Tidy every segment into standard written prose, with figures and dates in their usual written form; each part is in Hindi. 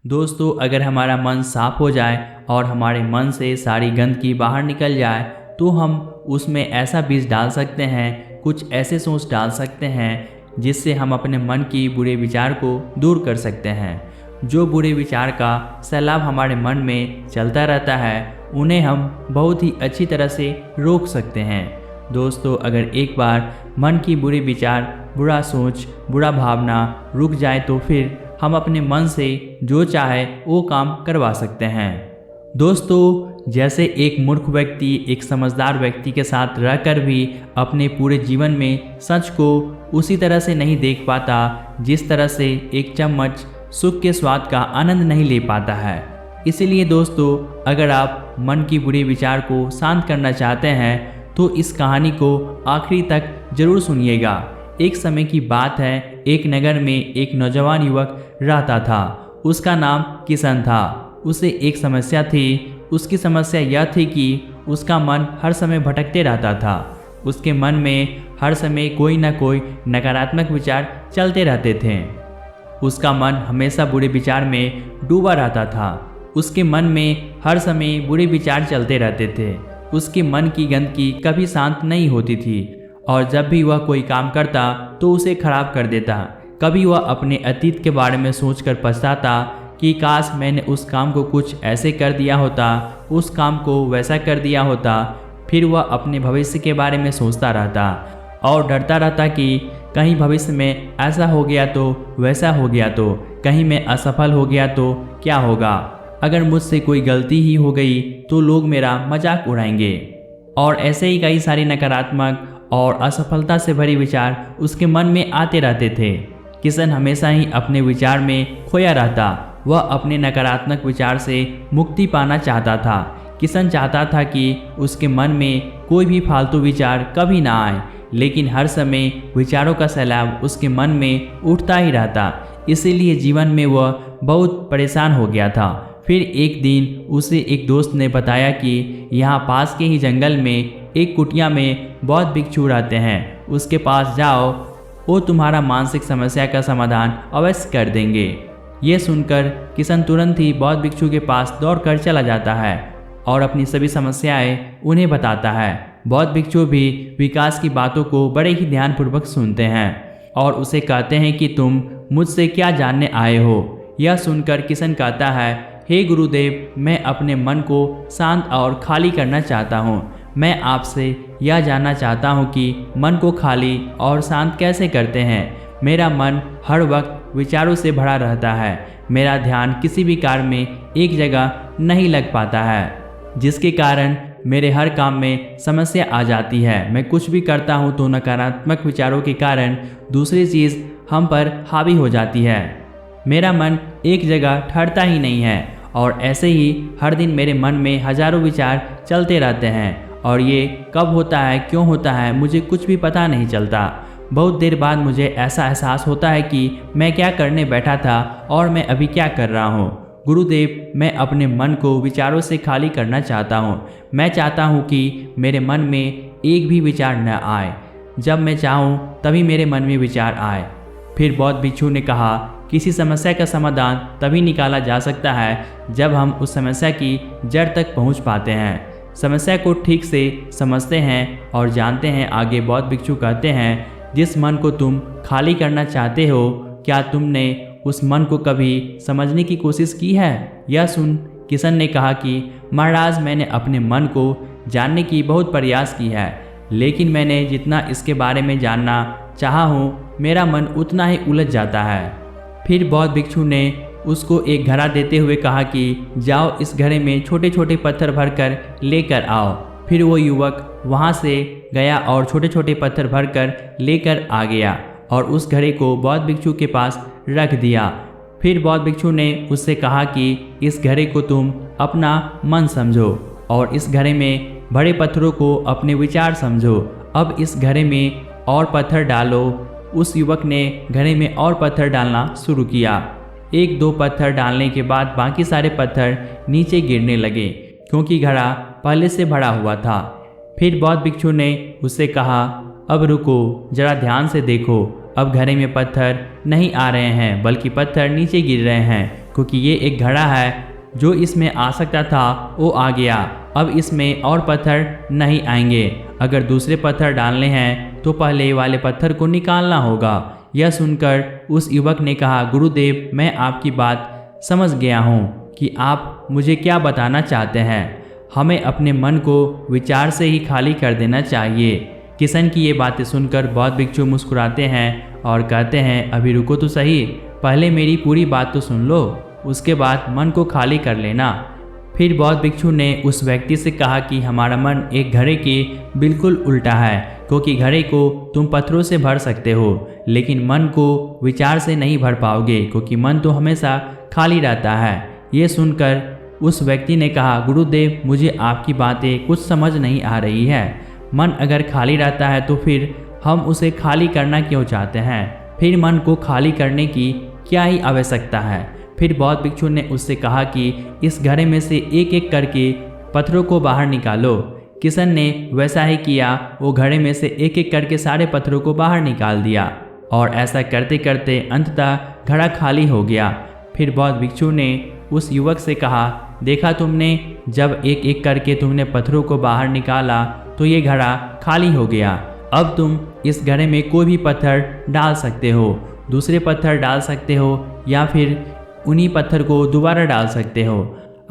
दोस्तों, अगर हमारा मन साफ हो जाए और हमारे मन से सारी गंदगी बाहर निकल जाए तो हम उसमें ऐसा बीज डाल सकते हैं, कुछ ऐसे सोच डाल सकते हैं जिससे हम अपने मन की बुरे विचार को दूर कर सकते हैं। जो बुरे विचार का सैलाब हमारे मन में चलता रहता है उन्हें हम बहुत ही अच्छी तरह से रोक सकते हैं। दोस्तों, अगर एक बार मन की बुरी विचार, बुरा सोच, बुरा भावना रुक जाए तो फिर हम अपने मन से जो चाहे वो काम करवा सकते हैं। दोस्तों, जैसे एक मूर्ख व्यक्ति एक समझदार व्यक्ति के साथ रहकर भी अपने पूरे जीवन में सच को उसी तरह से नहीं देख पाता जिस तरह से एक चम्मच सुख के स्वाद का आनंद नहीं ले पाता है। इसीलिए दोस्तों, अगर आप मन की बुरी विचार को शांत करना चाहते हैं तो इस कहानी को आखिरी तक जरूर सुनिएगा। एक समय की बात है, एक नगर में एक नौजवान युवक रहता था। उसका नाम किशन था। उसे एक समस्या थी। उसकी समस्या यह थी कि उसका मन हर समय भटकते रहता था। उसके मन में हर समय कोई ना कोई नकारात्मक विचार चलते रहते थे। उसका मन हमेशा बुरे विचार में डूबा रहता था। उसके मन में हर समय बुरे विचार चलते रहते थे। उसके मन की गंदगी कभी शांत नहीं होती थी और जब भी वह कोई काम करता तो उसे खराब कर देता। कभी वह अपने अतीत के बारे में सोचकर पछताता कि काश मैंने उस काम को कुछ ऐसे कर दिया होता, उस काम को वैसा कर दिया होता। फिर वह अपने भविष्य के बारे में सोचता रहता और डरता रहता कि कहीं भविष्य में ऐसा हो गया तो, वैसा हो गया तो, कहीं मैं असफल हो गया तो क्या होगा। अगर मुझसे कोई गलती ही हो गई तो लोग मेरा मजाक उड़ाएंगे। और ऐसे ही कई सारे नकारात्मक और असफलता से भरे विचार उसके मन में आते रहते थे। किशन हमेशा ही अपने विचार में खोया रहता। वह अपने नकारात्मक विचार से मुक्ति पाना चाहता था। किशन चाहता था कि उसके मन में कोई भी फालतू विचार कभी ना आए, लेकिन हर समय विचारों का सैलाब उसके मन में उठता ही रहता। इसीलिए जीवन में वह बहुत परेशान हो गया था। फिर एक दिन उसे एक दोस्त ने बताया कि यहाँ पास के ही जंगल में एक कुटिया में बहुत भिक्षु रहते हैं, उसके पास जाओ, वो तुम्हारा मानसिक समस्या का समाधान अवश्य कर देंगे। ये सुनकर किशन तुरंत ही बौद्ध भिक्षु के पास दौड़कर चला जाता है और अपनी सभी समस्याएं उन्हें बताता है। बौद्ध भिक्षु भी विकास की बातों को बड़े ही ध्यानपूर्वक सुनते हैं और उसे कहते हैं कि तुम मुझसे क्या जानने आए हो। यह सुनकर किशन कहता है, हे गुरुदेव, मैं अपने मन को शांत और खाली करना चाहता हूँ। मैं आपसे यह जानना चाहता हूँ कि मन को खाली और शांत कैसे करते हैं। मेरा मन हर वक्त विचारों से भरा रहता है। मेरा ध्यान किसी भी कार्य में एक जगह नहीं लग पाता है, जिसके कारण मेरे हर काम में समस्या आ जाती है। मैं कुछ भी करता हूँ तो नकारात्मक विचारों के कारण दूसरी चीज़ हम पर हावी हो जाती है। मेरा मन एक जगह ठहरता ही नहीं है और ऐसे ही हर दिन मेरे मन में हजारों विचार चलते रहते हैं और ये कब होता है, क्यों होता है, मुझे कुछ भी पता नहीं चलता। बहुत देर बाद मुझे ऐसा एहसास होता है कि मैं क्या करने बैठा था और मैं अभी क्या कर रहा हूँ। गुरुदेव, मैं अपने मन को विचारों से खाली करना चाहता हूँ। मैं चाहता हूँ कि मेरे मन में एक भी विचार न आए। जब मैं चाहूँ तभी मेरे मन में विचार आए। फिर बौद्ध भिक्षु ने कहा, किसी समस्या का समाधान तभी निकाला जा सकता है जब हम उस समस्या की जड़ तक पहुँच पाते हैं, समस्या को ठीक से समझते हैं और जानते हैं। आगे बौद्ध भिक्षु कहते हैं, जिस मन को तुम खाली करना चाहते हो, क्या तुमने उस मन को कभी समझने की कोशिश की है। यह सुन किशन ने कहा कि महाराज, मैंने अपने मन को जानने की बहुत प्रयास की है, लेकिन मैंने जितना इसके बारे में जानना चाहा हूँ, मेरा मन उतना ही उलझ जाता है। फिर बौद्ध भिक्षु ने उसको एक घड़ा देते हुए कहा कि जाओ, इस घड़े में छोटे छोटे पत्थर भरकर लेकर आओ। फिर वो युवक वहाँ से गया और छोटे छोटे पत्थर भरकर लेकर आ गया और उस घड़े को बौद्ध भिक्षु के पास रख दिया। फिर बौद्ध भिक्षु ने उससे कहा कि इस घड़े को तुम अपना मन समझो और इस घड़े में बड़े पत्थरों को अपने विचार समझो। अब इस घड़े में और पत्थर डालो। उस युवक ने घड़े में और पत्थर डालना शुरू किया। एक दो पत्थर डालने के बाद बाकी सारे पत्थर नीचे गिरने लगे, क्योंकि घड़ा पहले से भरा हुआ था। फिर बौद्ध भिक्षु ने उससे कहा, अब रुको, जरा ध्यान से देखो। अब घड़े में पत्थर नहीं आ रहे हैं, बल्कि पत्थर नीचे गिर रहे हैं, क्योंकि ये एक घड़ा है, जो इसमें आ सकता था वो आ गया, अब इसमें और पत्थर नहीं आएंगे। अगर दूसरे पत्थर डालने हैं तो पहले वाले पत्थर को निकालना होगा। यह सुनकर उस युवक ने कहा, गुरुदेव मैं आपकी बात समझ गया हूँ कि आप मुझे क्या बताना चाहते हैं। हमें अपने मन को विचार से ही खाली कर देना चाहिए। किशन की ये बातें सुनकर बौद्ध भिक्षु मुस्कुराते हैं और कहते हैं, अभी रुको तो सही, पहले मेरी पूरी बात तो सुन लो, उसके बाद मन को खाली कर लेना। फिर बौद्ध भिक्षु ने उस व्यक्ति से कहा कि हमारा मन एक घड़े के बिल्कुल उल्टा है, क्योंकि घड़े को तुम पत्थरों से भर सकते हो लेकिन मन को विचार से नहीं भर पाओगे, क्योंकि मन तो हमेशा खाली रहता है। ये सुनकर उस व्यक्ति ने कहा, गुरुदेव मुझे आपकी बातें कुछ समझ नहीं आ रही है। मन अगर खाली रहता है तो फिर हम उसे खाली करना क्यों चाहते हैं? फिर मन को खाली करने की क्या ही आवश्यकता है? फिर बौद्ध भिक्षु ने उससे कहा कि इस घड़े में से एक एक करके पत्थरों को बाहर निकालो। किशन ने वैसा ही किया, वो घड़े में से एक एक करके सारे पत्थरों को बाहर निकाल दिया और ऐसा करते करते अंततः घड़ा खाली हो गया। फिर बौद्ध भिक्षु ने उस युवक से कहा, देखा तुमने, जब एक एक करके तुमने पत्थरों को बाहर निकाला तो ये घड़ा खाली हो गया। अब तुम इस घड़े में कोई भी पत्थर डाल सकते हो, दूसरे पत्थर डाल सकते हो या फिर उन्हीं पत्थर को दोबारा डाल सकते हो,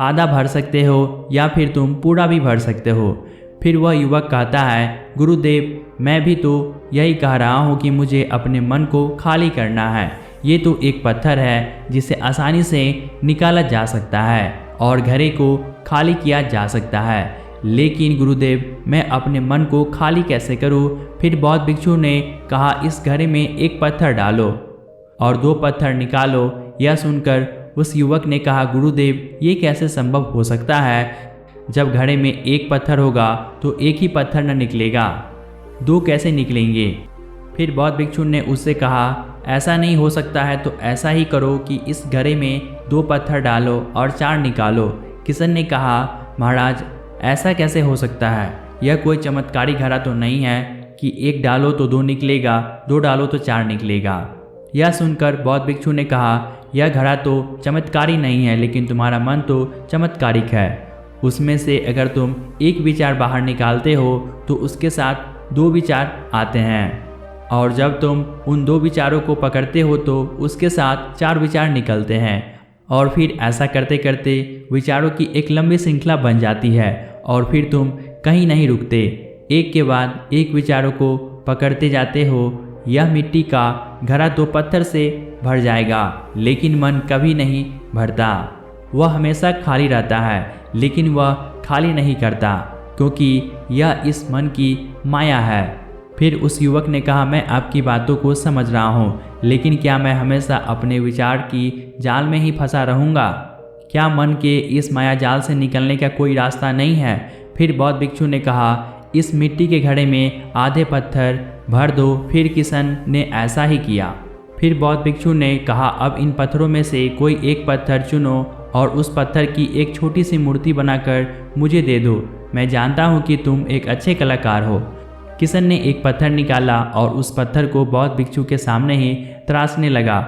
आधा भर सकते हो या फिर तुम पूरा भी भर सकते हो। फिर वह युवक कहता है, गुरुदेव मैं भी तो यही कह रहा हूँ कि मुझे अपने मन को खाली करना है। ये तो एक पत्थर है जिसे आसानी से निकाला जा सकता है और घड़े को खाली किया जा सकता है, लेकिन गुरुदेव मैं अपने मन को खाली कैसे करूं? फिर बौद्ध भिक्षु ने कहा, इस घड़े में एक पत्थर डालो और 2 पत्थर निकालो। यह सुनकर उस युवक ने कहा, गुरुदेव ये कैसे संभव हो सकता है? जब घड़े में एक पत्थर होगा तो एक ही पत्थर न निकलेगा, 2 कैसे निकलेंगे? फिर बौद्ध भिक्षु ने उससे कहा, ऐसा नहीं हो सकता है तो ऐसा ही करो कि इस घड़े में 2 पत्थर डालो और 4 निकालो। किशन ने कहा, महाराज ऐसा कैसे हो सकता है? यह कोई चमत्कारी घड़ा तो नहीं है कि 1 डालो तो 2 निकलेगा, 2 डालो तो 4 निकलेगा। यह सुनकर बौद्ध भिक्षु ने कहा, यह घड़ा तो चमत्कारी नहीं है, लेकिन तुम्हारा मन तो चमत्कारिक है। उसमें से अगर तुम एक विचार बाहर निकालते हो तो उसके साथ 2 विचार आते हैं, और जब तुम उन 2 विचारों को पकड़ते हो तो उसके साथ 4 विचार निकलते हैं, और फिर ऐसा करते करते विचारों की एक लंबी श्रृंखला बन जाती है और फिर तुम कहीं नहीं रुकते, एक के बाद एक विचारों को पकड़ते जाते हो। यह मिट्टी का घड़ा तो पत्थर से भर जाएगा लेकिन मन कभी नहीं भरता। वह हमेशा खाली रहता है लेकिन वह खाली नहीं करता, क्योंकि यह इस मन की माया है। फिर उस युवक ने कहा, मैं आपकी बातों को समझ रहा हूँ, लेकिन क्या मैं हमेशा अपने विचार की जाल में ही फंसा रहूँगा? क्या मन के इस माया जाल से निकलने का कोई रास्ता नहीं है? फिर बौद्ध भिक्षु ने कहा, इस मिट्टी के घड़े में आधे पत्थर भर दो। फिर किशन ने ऐसा ही किया। फिर बौद्ध भिक्षु ने कहा, अब इन पत्थरों में से कोई एक पत्थर चुनो और उस पत्थर की एक छोटी सी मूर्ति बनाकर मुझे दे दो। मैं जानता हूँ कि तुम एक अच्छे कलाकार हो। किशन ने एक पत्थर निकाला और उस पत्थर को बौद्ध भिक्षु के सामने ही तराशने लगा।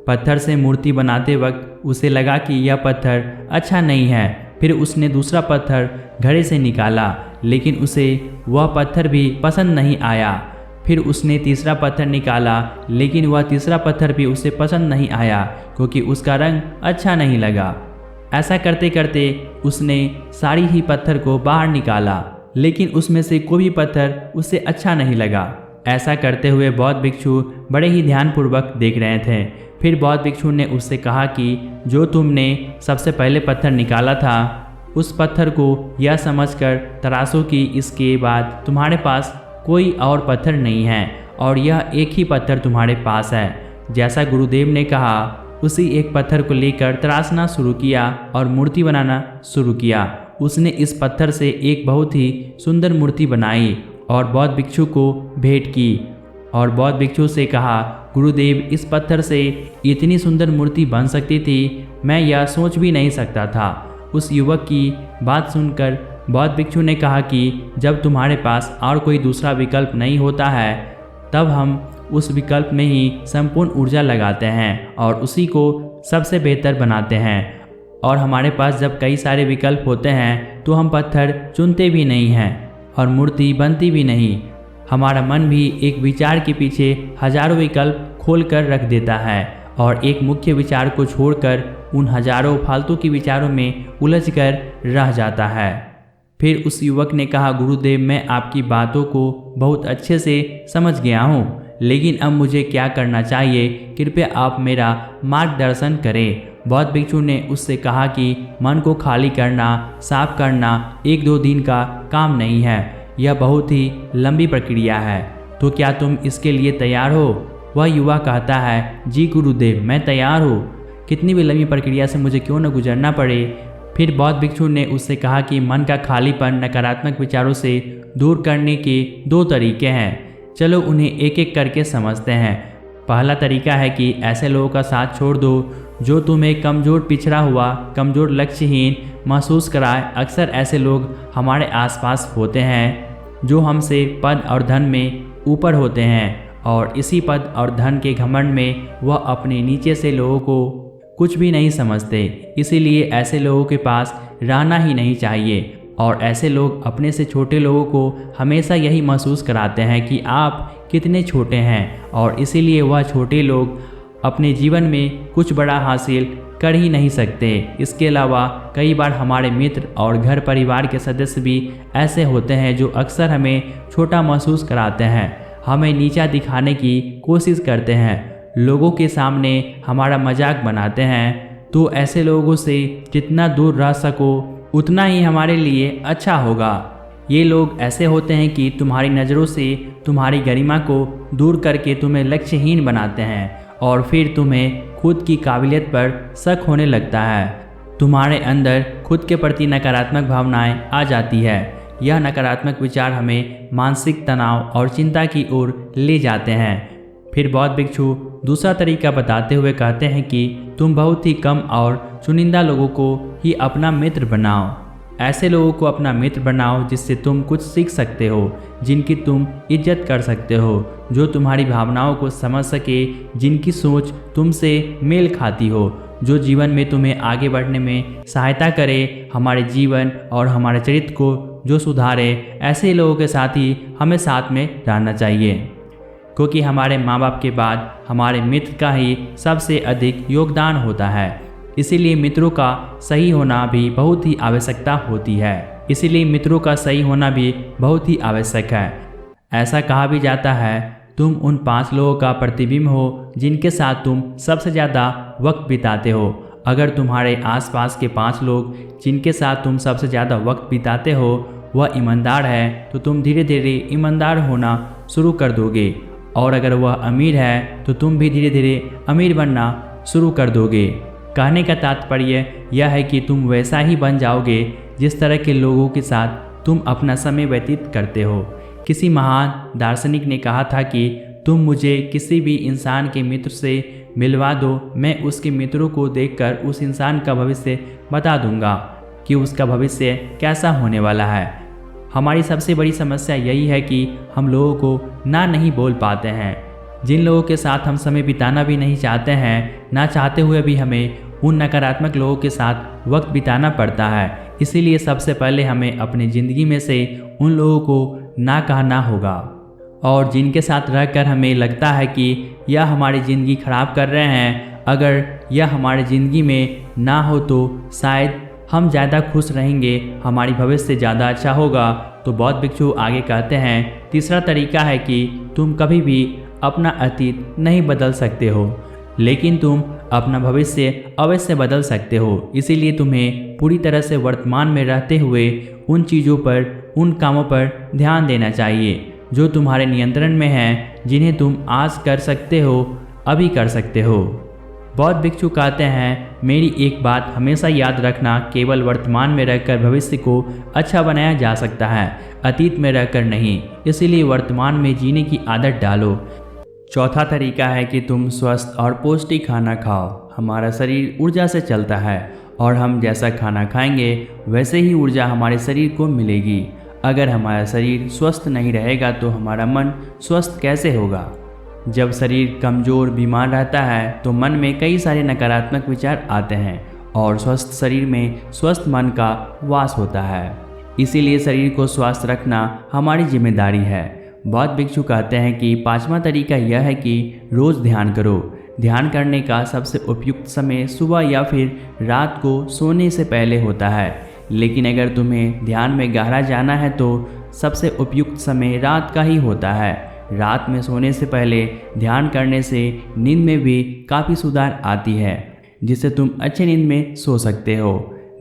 पत्थर से मूर्ति बनाते वक्त उसे लगा कि यह पत्थर अच्छा नहीं है। फिर उसने दूसरा पत्थर घड़े से निकाला, लेकिन उसे वह पत्थर भी पसंद नहीं आया। फिर उसने तीसरा पत्थर निकाला, लेकिन वह तीसरा पत्थर भी उसे पसंद नहीं आया, क्योंकि उसका रंग अच्छा नहीं लगा। ऐसा करते करते उसने सारी ही पत्थर को बाहर निकाला, लेकिन उसमें से कोई भी पत्थर उसे अच्छा नहीं लगा। ऐसा करते हुए बौद्ध भिक्षु बड़े ही ध्यानपूर्वक देख रहे थे। फिर बौद्ध भिक्षु ने उससे कहा कि जो तुमने सबसे पहले पत्थर निकाला था, उस पत्थर को यह समझकर तराशो कि इसके बाद तुम्हारे पास कोई और पत्थर नहीं है और यह एक ही पत्थर तुम्हारे पास है। जैसा गुरुदेव ने कहा, उसी एक पत्थर को लेकर तराशना शुरू किया और मूर्ति बनाना शुरू किया। उसने इस पत्थर से एक बहुत ही सुंदर मूर्ति बनाई और बौद्ध भिक्षु को भेंट की और बौद्ध भिक्षु से कहा, गुरुदेव, इस पत्थर से इतनी सुंदर मूर्ति बन सकती थी, मैं यह सोच भी नहीं सकता था। उस युवक की बात सुनकर बौद्ध भिक्षु ने कहा कि जब तुम्हारे पास और कोई दूसरा विकल्प नहीं होता है, तब हम उस विकल्प में ही संपूर्ण ऊर्जा लगाते हैं और उसी को सबसे बेहतर बनाते हैं। और हमारे पास जब कई सारे विकल्प होते हैं तो हम पत्थर चुनते भी नहीं हैं और मूर्ति बनती भी नहीं। हमारा मन भी एक विचार के पीछे हजारों विकल्प खोल कर रख देता है और एक मुख्य विचार को छोड़कर उन हजारों फालतू के विचारों में उलझ कर रह जाता है। फिर उस युवक ने कहा, गुरुदेव, मैं आपकी बातों को बहुत अच्छे से समझ गया हूँ, लेकिन अब मुझे क्या करना चाहिए? कृपया आप मेरा मार्गदर्शन करें। बौद्ध भिक्षु ने उससे कहा कि मन को खाली करना, साफ करना 1-2 दिन का काम नहीं है। यह बहुत ही लंबी प्रक्रिया है। तो क्या तुम इसके लिए तैयार हो? वह युवा कहता है, जी गुरुदेव, मैं तैयार हूँ। कितनी भी लंबी प्रक्रिया से मुझे क्यों न गुजरना पड़े। फिर बौद्ध भिक्षु ने उससे कहा कि मन का खालीपन नकारात्मक विचारों से दूर करने के 2 तरीके हैं। चलो उन्हें एक एक करके समझते हैं। पहला तरीका है कि ऐसे लोगों का साथ छोड़ दो जो तुम्हें कमज़ोर, पिछड़ा हुआ, कमज़ोर, लक्ष्यहीन महसूस कराए। अक्सर ऐसे लोग हमारे आसपास होते हैं जो हमसे पद और धन में ऊपर होते हैं और इसी पद और धन के घमंड में वह अपने नीचे से लोगों को कुछ भी नहीं समझते। इसीलिए ऐसे लोगों के पास रहना ही नहीं चाहिए। और ऐसे लोग अपने से छोटे लोगों को हमेशा यही महसूस कराते हैं कि आप कितने छोटे हैं और इसीलिए वह छोटे लोग अपने जीवन में कुछ बड़ा हासिल कर ही नहीं सकते। इसके अलावा कई बार हमारे मित्र और घर परिवार के सदस्य भी ऐसे होते हैं जो अक्सर हमें छोटा महसूस कराते हैं, हमें नीचा दिखाने की कोशिश करते हैं, लोगों के सामने हमारा मजाक बनाते हैं। तो ऐसे लोगों से जितना दूर रह सको उतना ही हमारे लिए अच्छा होगा। ये लोग ऐसे होते हैं कि तुम्हारी नज़रों से तुम्हारी गरिमा को दूर करके तुम्हें लक्ष्यहीन बनाते हैं और फिर तुम्हें खुद की काबिलियत पर शक होने लगता है। तुम्हारे अंदर खुद के प्रति नकारात्मक भावनाएं आ जाती है। यह नकारात्मक विचार हमें मानसिक तनाव और चिंता की ओर ले जाते हैं। फिर बौद्ध भिक्षु दूसरा तरीका बताते हुए कहते हैं कि तुम बहुत ही कम और चुनिंदा लोगों को ही अपना मित्र बनाओ। ऐसे लोगों को अपना मित्र बनाओ जिससे तुम कुछ सीख सकते हो, जिनकी तुम इज्जत कर सकते हो, जो तुम्हारी भावनाओं को समझ सके, जिनकी सोच तुमसे मेल खाती हो, जो जीवन में तुम्हें आगे बढ़ने में सहायता करे, हमारे जीवन और हमारे चरित्र को जो सुधारे। ऐसे लोगों के साथ ही हमें साथ में रहना चाहिए, क्योंकि हमारे माँ बाप के बाद हमारे मित्र का ही सबसे अधिक योगदान होता है। इसीलिए मित्रों का सही होना भी बहुत ही आवश्यकता होती है। इसीलिए मित्रों का सही होना भी बहुत ही आवश्यक है। ऐसा कहा भी जाता है, तुम उन 5 लोगों का प्रतिबिंब हो जिनके साथ तुम सबसे ज़्यादा वक्त बिताते हो। अगर तुम्हारे आसपास के 5 लोग जिनके साथ तुम सबसे ज़्यादा वक्त बिताते हो वह ईमानदार है तो तुम धीरे धीरे ईमानदार होना शुरू कर दोगे, और अगर वह अमीर है तो तुम भी धीरे धीरे अमीर बनना शुरू कर दोगे। कहने का तात्पर्य यह है कि तुम वैसा ही बन जाओगे जिस तरह के लोगों के साथ तुम अपना समय व्यतीत करते हो। किसी महान दार्शनिक ने कहा था कि तुम मुझे किसी भी इंसान के मित्र से मिलवा दो, मैं उसके मित्रों को देखकर उस इंसान का भविष्य बता दूंगा कि उसका भविष्य कैसा होने वाला है। हमारी सबसे बड़ी समस्या यही है कि हम लोगों को ना नहीं बोल पाते हैं। जिन लोगों के साथ हम समय बिताना भी नहीं चाहते हैं, ना चाहते हुए भी हमें उन नकारात्मक लोगों के साथ वक्त बिताना पड़ता है। इसीलिए सबसे पहले हमें अपनी ज़िंदगी में से उन लोगों को ना कहना होगा, और जिनके साथ रहकर हमें लगता है कि यह हमारी ज़िंदगी खराब कर रहे हैं, अगर यह हमारी ज़िंदगी में ना हो तो शायद हम ज़्यादा खुश रहेंगे, हमारी भविष्य ज़्यादा अच्छा होगा। तो बौद्ध भिक्षु आगे कहते हैं, तीसरा तरीका है कि तुम कभी भी अपना अतीत नहीं बदल सकते हो, लेकिन तुम अपना भविष्य अवश्य बदल सकते हो। इसीलिए तुम्हें पूरी तरह से वर्तमान में रहते हुए उन चीज़ों पर, उन कामों पर ध्यान देना चाहिए जो तुम्हारे नियंत्रण में हैं, जिन्हें तुम आज कर सकते हो, अभी कर सकते हो। बौद्ध भिक्षु कहते हैं, मेरी एक बात हमेशा याद रखना, केवल वर्तमान में रहकर भविष्य को अच्छा बनाया जा सकता है, अतीत में रहकर नहीं। इसीलिए वर्तमान में जीने की आदत डालो। चौथा तरीका है कि तुम स्वस्थ और पौष्टिक खाना खाओ। हमारा शरीर ऊर्जा से चलता है और हम जैसा खाना खाएंगे वैसे ही ऊर्जा हमारे शरीर को मिलेगी। अगर हमारा शरीर स्वस्थ नहीं रहेगा तो हमारा मन स्वस्थ कैसे होगा। जब शरीर कमज़ोर बीमार रहता है तो मन में कई सारे नकारात्मक विचार आते हैं और स्वस्थ शरीर में स्वस्थ मन का वास होता है। इसीलिए शरीर को स्वस्थ रखना हमारी जिम्मेदारी है। बौद्ध भिक्षु कहते हैं कि पांचवा तरीका यह है कि रोज़ ध्यान करो। ध्यान करने का सबसे उपयुक्त समय सुबह या फिर रात को सोने से पहले होता है, लेकिन अगर तुम्हें ध्यान में गहरा जाना है तो सबसे उपयुक्त समय रात का ही होता है। रात में सोने से पहले ध्यान करने से नींद में भी काफ़ी सुधार आती है, जिससे तुम अच्छे नींद में सो सकते हो।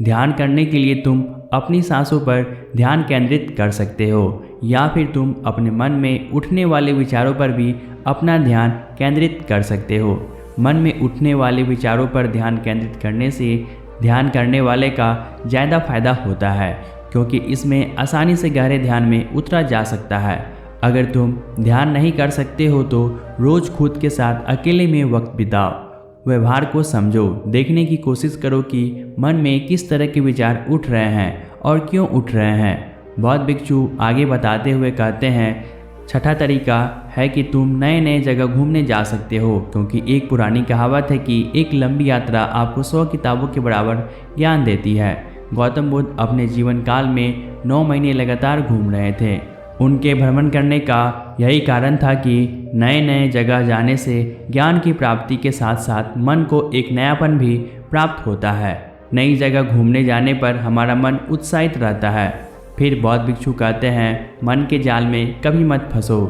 ध्यान करने के लिए तुम अपनी सांसों पर ध्यान केंद्रित कर सकते हो या फिर तुम अपने मन में उठने वाले विचारों पर भी अपना ध्यान केंद्रित कर सकते हो। मन में उठने वाले विचारों पर ध्यान केंद्रित करने से ध्यान करने वाले का ज़्यादा फायदा होता है, क्योंकि इसमें आसानी से गहरे ध्यान में उतरा जा सकता है। अगर तुम ध्यान नहीं कर सकते हो तो रोज़ खुद के साथ अकेले में वक्त बिताओ। व्यवहार को समझो, देखने की कोशिश करो कि मन में किस तरह के विचार उठ रहे हैं और क्यों उठ रहे हैं। बौद्ध भिक्षु आगे बताते हुए कहते हैं, छठा तरीका है कि तुम नए नए जगह घूमने जा सकते हो, क्योंकि एक पुरानी कहावत है कि एक लंबी यात्रा आपको 100 किताबों के बराबर ज्ञान देती है। गौतम बुद्ध अपने जीवन काल में 9 महीने लगातार घूम रहे थे। उनके भ्रमण करने का यही कारण था कि नए नए जगह जाने से ज्ञान की प्राप्ति के साथ साथ मन को एक नयापन भी प्राप्त होता है। नई जगह घूमने जाने पर हमारा मन उत्साहित रहता है। फिर बौद्ध भिक्षु कहते हैं, मन के जाल में कभी मत फंसो।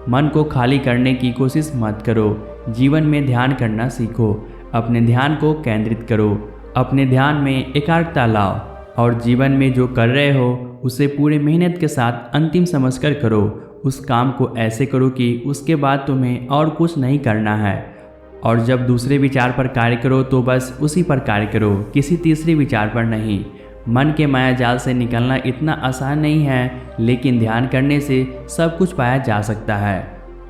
मन को खाली करने की कोशिश मत करो। जीवन में ध्यान करना सीखो। अपने ध्यान को केंद्रित करो। अपने ध्यान में एकाग्रता लाओ और जीवन में जो कर रहे हो उसे पूरे मेहनत के साथ अंतिम समझकर करो। उस काम को ऐसे करो कि उसके बाद तुम्हें और कुछ नहीं करना है। और जब दूसरे विचार पर कार्य करो तो बस उसी पर कार्य करो, किसी तीसरे विचार पर नहीं। मन के माया जाल से निकलना इतना आसान नहीं है, लेकिन ध्यान करने से सब कुछ पाया जा सकता है।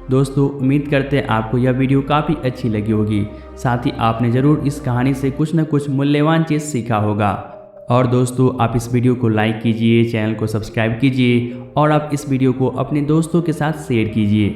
दोस्तों, उम्मीद करते हैं आपको यह वीडियो काफ़ी अच्छी लगी होगी। साथ ही आपने ज़रूर इस कहानी से कुछ न कुछ मूल्यवान चीज़ सीखा होगा। और दोस्तों, आप इस वीडियो को लाइक कीजिए, चैनल को सब्सक्राइब कीजिए और आप इस वीडियो को अपने दोस्तों के साथ शेयर कीजिए।